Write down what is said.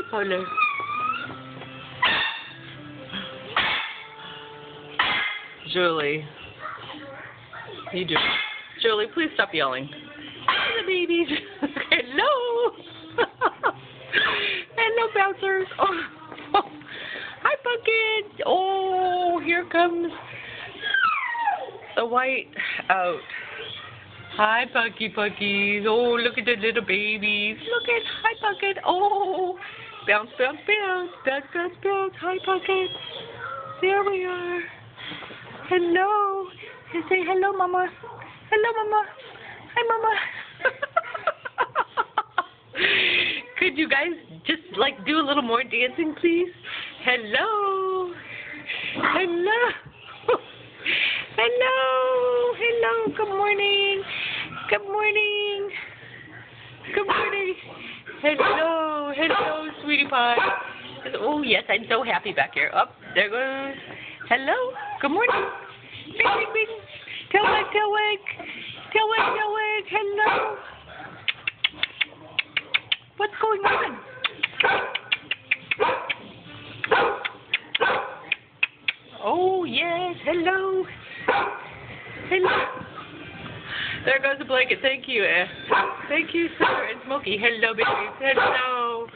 color. Julie. You do. Julie, please stop yelling. Hi, the babies. Hello. Hello, bouncers. Oh. Hi, Bucket. Oh, here comes the white out. Hi, Buckies. Oh, look at the little babies. Look at, hi, Bucket. Oh, bounce, bounce, bounce. Bounce, bounce, bounce. Hi, Bucket. There we are. Hello. Say hello, Mama. Hello, Mama. Hi, Mama. Could you guys just, like, do a little more dancing, please? Hello. Hello. Hello. Hello. Good morning. Good morning. Good morning. Hello. Hello, sweetie pie. Oh, yes, I'm so happy back here. Up, there goes. Hello. Good morning. Bing, bing, bing. Tail wag, tail wag. Tail wag, tail wag. Hello. What's going on? Oh, yes. Hello. Hello. There goes the blanket. Thank you. Thank you, Sir and Smokey. Hello, babies. Hello.